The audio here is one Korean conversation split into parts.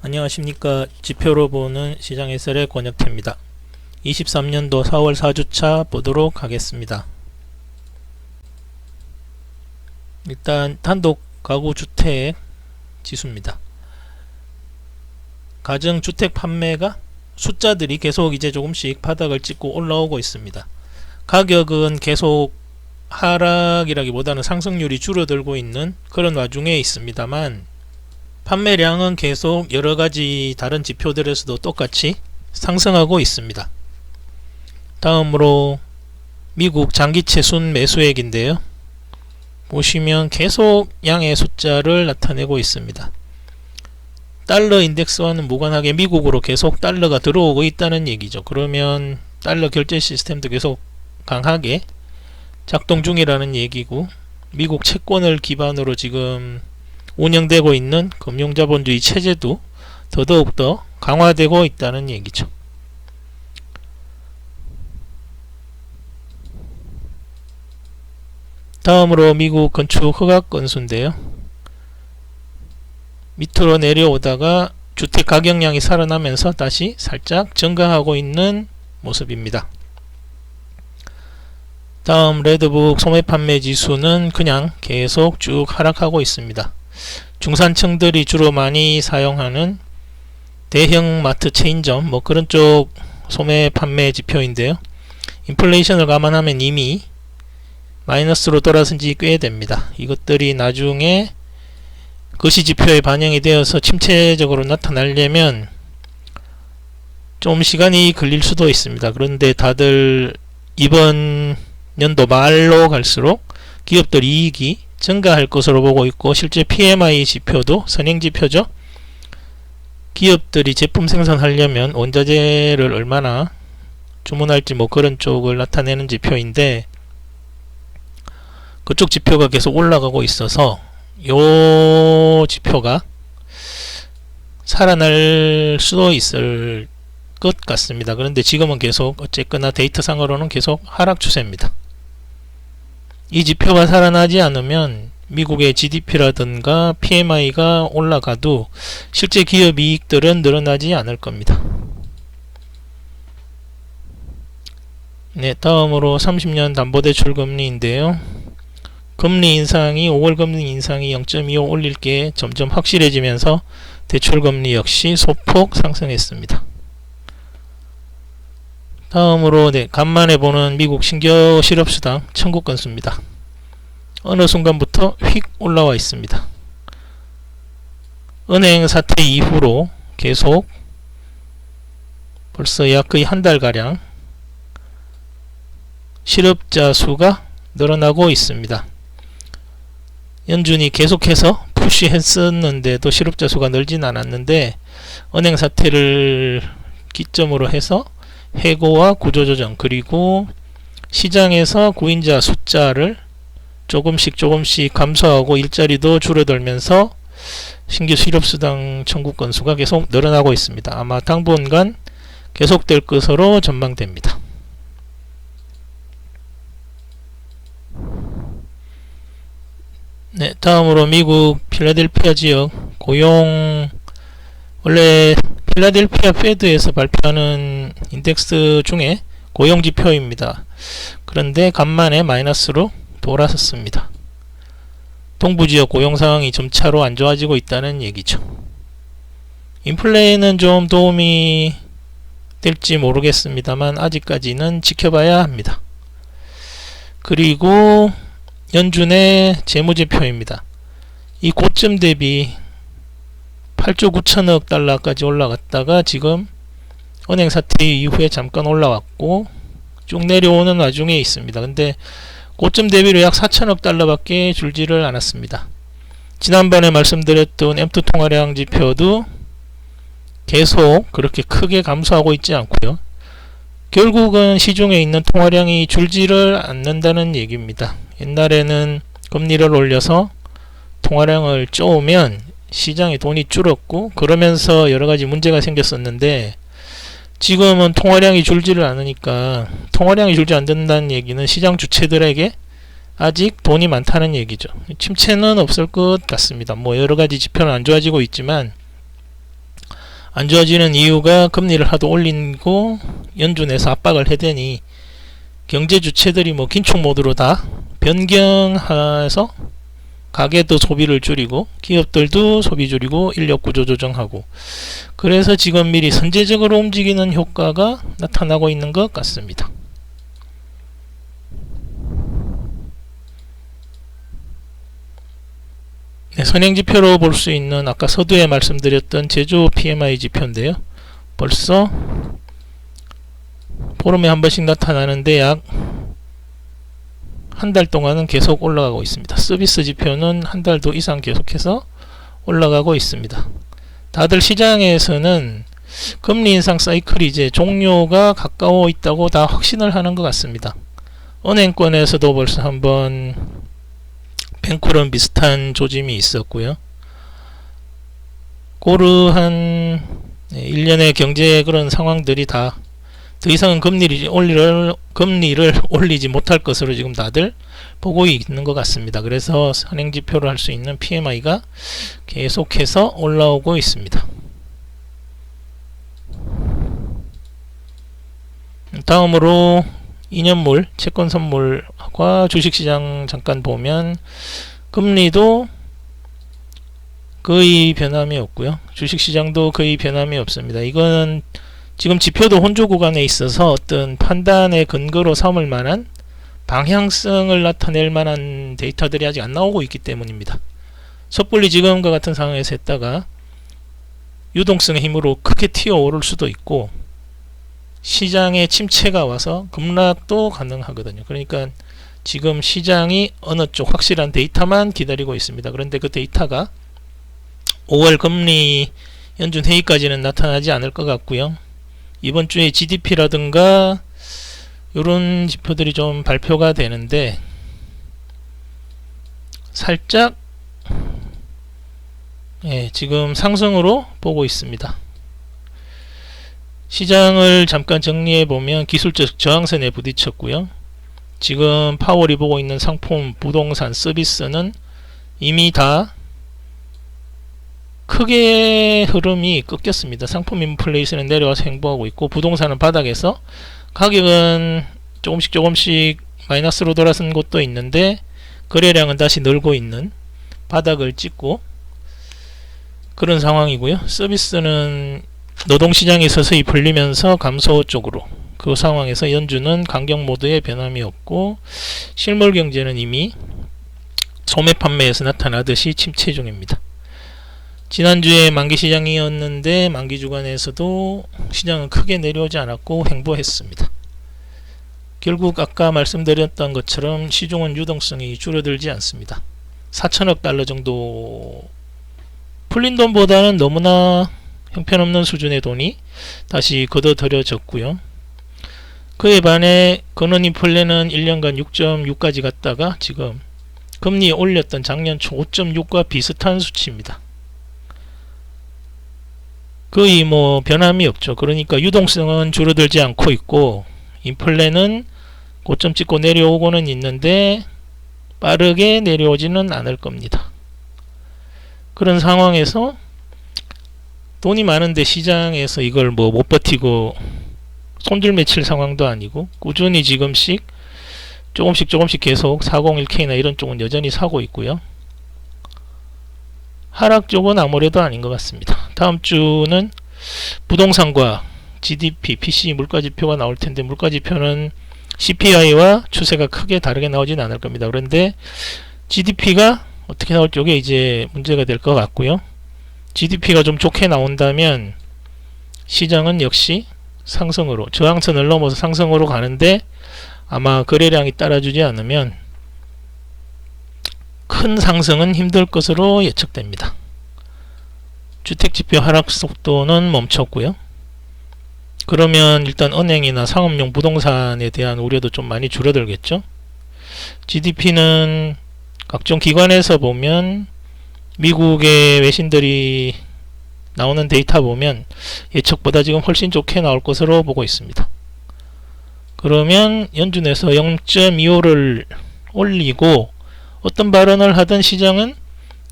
안녕하십니까. 지표로 보는 시장 해설의 권혁태입니다. 23년도 4월 4주차 보도록 하겠습니다. 일단 단독 가구 주택 지수입니다. 가정주택 판매가 숫자들이 계속 이제 조금씩 바닥을 찍고 올라오고 있습니다. 가격은 계속 하락이라기보다는 상승률이 줄어들고 있는 그런 와중에 있습니다만, 판매량은 계속 여러가지 다른 지표들에서도 똑같이 상승하고 있습니다. 다음으로 미국 장기채 순 매수액인데요. 보시면 계속 양의 숫자를 나타내고 있습니다. 달러 인덱스와는 무관하게 미국으로 계속 달러가 들어오고 있다는 얘기죠. 그러면 달러 결제 시스템도 계속 강하게 작동 중이라는 얘기고, 미국 채권을 기반으로 지금 운영되고 있는 금융자본주의 체제도 더더욱더 강화되고 있다는 얘기죠. 다음으로 미국 건축 허가 건수인데요. 밑으로 내려오다가 주택 가격량이 살아나면서 다시 살짝 증가하고 있는 모습입니다. 다음 레드북 소매 판매 지수는 그냥 계속 쭉 하락하고 있습니다. 중산층들이 주로 많이 사용하는 대형 마트 체인점 그런 쪽 소매 판매 지표인데요. 인플레이션을 감안하면 이미 마이너스로 돌아선 지 꽤 됩니다. 이것들이 나중에 거시 지표에 반영이 되어서 침체적으로 나타나려면 좀 시간이 걸릴 수도 있습니다. 그런데 다들 이번 연도 말로 갈수록 기업들 이익이 증가할 것으로 보고 있고, 실제 PMI 지표도 선행지표죠. 기업들이 제품 생산하려면 원자재를 얼마나 주문할지 그런 쪽을 나타내는 지표인데, 그쪽 지표가 계속 올라가고 있어서 요 지표가 살아날 수도 있을 것 같습니다. 그런데 지금은 계속 어쨌거나 데이터상으로는 계속 하락 추세입니다. 이 지표가 살아나지 않으면 미국의 GDP라든가 PMI가 올라가도 실제 기업 이익들은 늘어나지 않을 겁니다. 네, 다음으로 30년 담보대출 금리인데요. 금리 인상이 5월 금리 인상이 0.25 올릴 게 점점 확실해지면서 대출금리 역시 소폭 상승했습니다. 다음으로 간만에 보는 미국 신규 실업수당 청구 건수입니다. 어느 순간부터 휙 올라와 있습니다. 은행 사태 이후로 계속 벌써 약 거의 한 달가량 실업자 수가 늘어나고 있습니다. 연준이 계속해서 푸시했었는데도 실업자 수가 늘진 않았는데, 은행 사태를 기점으로 해서 해고와 구조조정, 그리고 시장에서 구인자 숫자를 조금씩 감소하고 일자리도 줄어들면서 신규 실업수당 청구 건수가 계속 늘어나고 있습니다. 아마 당분간 계속될 것으로 전망됩니다. 네, 다음으로 미국 필라델피아 지역 고용, 원래 필라델피아 페드에서 발표하는 인덱스 중에 고용지표입니다. 그런데 간만에 마이너스로 돌아섰습니다. 동부지역 고용상황이 점차로 안 좋아지고 있다는 얘기죠. 인플레는 좀 도움이 될지 모르겠습니다만 아직까지는 지켜봐야 합니다. 그리고 연준의 재무제표입니다. 이 고점 대비 8조 9천억 달러까지 올라갔다가 지금 은행 사태 이후에 잠깐 올라왔고 쭉 내려오는 와중에 있습니다. 근데 고점 대비로 약 4천억 달러밖에 줄지를 않았습니다. 지난번에 말씀드렸던 M2 통화량 지표도 계속 그렇게 크게 감소하고 있지 않고요. 결국은 시중에 있는 통화량이 줄지를 않는다는 얘기입니다. 옛날에는 금리를 올려서 통화량을 쪼으면 시장에 돈이 줄었고 그러면서 여러가지 문제가 생겼었는데, 지금은 통화량이 줄지를 않으니까, 통화량이 줄지 않는다는 얘기는 시장 주체들에게 아직 돈이 많다는 얘기죠. 침체는 없을 것 같습니다. 여러가지 지표는 안 좋아지고 있지만 안 좋아지는 이유가 금리를 하도 올리고 연준에서 압박을 해대니 경제 주체들이 뭐 긴축 모드로 다 변경해서 가게도 소비를 줄이고 기업들도 소비 줄이고 인력 구조 조정하고, 그래서 지금 미리 선제적으로 움직이는 효과가 나타나고 있는 것 같습니다. 네, 선행지표로 볼 수 있는 아까 서두에 말씀드렸던 제조 PMI 지표인데요. 벌써 보름에 한 번씩 나타나는데 약 한 달 동안은 계속 올라가고 있습니다. 서비스 지표는 한 달도 이상 계속해서 올라가고 있습니다. 다들 시장에서는 금리 인상 사이클이 이제 종료가 가까워 있다고 다 확신을 하는 것 같습니다. 은행권에서도 벌써 한번 뱅크런 비슷한 조짐이 있었고요. 고르한 일련의 경제 그런 상황들이 다 더 이상은 금리를 올리지 못할 것으로 지금 다들 보고 있는 것 같습니다. 그래서 선행지표로 할 수 있는 PMI가 계속해서 올라오고 있습니다. 다음으로 2년물 채권 선물과 주식시장 잠깐 보면 금리도 거의 변함이 없고요. 주식시장도 거의 변함이 없습니다. 이거는 지금 지표도 혼조 구간에 있어서 어떤 판단의 근거로 삼을 만한 방향성을 나타낼 만한 데이터들이 아직 안 나오고 있기 때문입니다. 섣불리 지금과 같은 상황에서 했다가 유동성의 힘으로 크게 튀어오를 수도 있고 시장에 침체가 와서 급락도 가능하거든요. 그러니까 지금 시장이 어느 쪽 확실한 데이터만 기다리고 있습니다. 그런데 그 데이터가 5월 금리 연준 회의까지는 나타나지 않을 것 같고요. 이번 주에 GDP라든가 이런 지표들이 좀 발표가 되는데 살짝 지금 상승으로 보고 있습니다. 시장을 잠깐 정리해 보면 기술적 저항선에 부딪혔고요. 지금 파월이 보고 있는 상품, 부동산, 서비스는 이미 다 크게 흐름이 꺾였습니다. 상품 인플레이션은 내려와서 횡보하고 있고 부동산은 바닥에서 가격은 조금씩 마이너스로 돌아선 곳도 있는데 거래량은 다시 늘고 있는 바닥을 찍고 그런 상황이고요. 서비스는 노동시장이 서서히 풀리면서 감소 쪽으로, 그 상황에서 연준은 강경 모드에 변함이 없고 실물 경제는 이미 소매 판매에서 나타나듯이 침체 중입니다. 지난주에 만기 시장이었는데 만기 주간에서도 시장은 크게 내려오지 않았고 횡보했습니다. 결국 아까 말씀드렸던 것처럼 시중은 유동성이 줄어들지 않습니다. 4천억 달러 정도 풀린 돈보다는 너무나 형편없는 수준의 돈이 다시 걷어들여졌고요. 그에 반해 근원인플레는 1년간 6.6까지 갔다가 지금 금리 올렸던 작년 초 5.6과 비슷한 수치입니다. 거의 뭐 변함이 없죠. 그러니까 유동성은 줄어들지 않고 있고 인플레는 고점 찍고 내려오고는 있는데 빠르게 내려오지는 않을 겁니다. 그런 상황에서 돈이 많은데 시장에서 이걸 뭐 못 버티고 손줄 맺힐 상황도 아니고 꾸준히 지금씩 조금씩 계속 401k나 이런 쪽은 여전히 사고 있고요. 하락 쪽은 아무래도 아닌 것 같습니다. 다음 주는 부동산과 GDP, PCE 물가지표가 나올 텐데 물가지표는 CPI와 추세가 크게 다르게 나오지는 않을 겁니다. 그런데 GDP가 어떻게 나올 쪽에 이제 문제가 될 것 같고요. GDP가 좀 좋게 나온다면 시장은 역시 상승으로, 저항선을 넘어서 상승으로 가는데 아마 거래량이 따라주지 않으면 큰 상승은 힘들 것으로 예측됩니다. 주택지표 하락 속도는 멈췄고요. 그러면 일단 은행이나 상업용 부동산에 대한 우려도 좀 많이 줄어들겠죠. GDP는 각종 기관에서 보면 미국의 외신들이 나오는 데이터 보면 예측보다 지금 훨씬 좋게 나올 것으로 보고 있습니다. 그러면 연준에서 0.25를 올리고 어떤 발언을 하던 시장은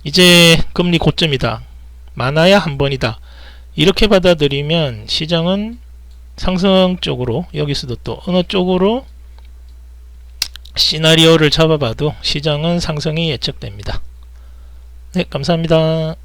이제 금리 고점이다, 많아야 한 번이다, 이렇게 받아들이면 시장은 상승 쪽으로, 여기서도 또 어느 쪽으로 시나리오를 잡아봐도 시장은 상승이 예측됩니다. 네, 감사합니다.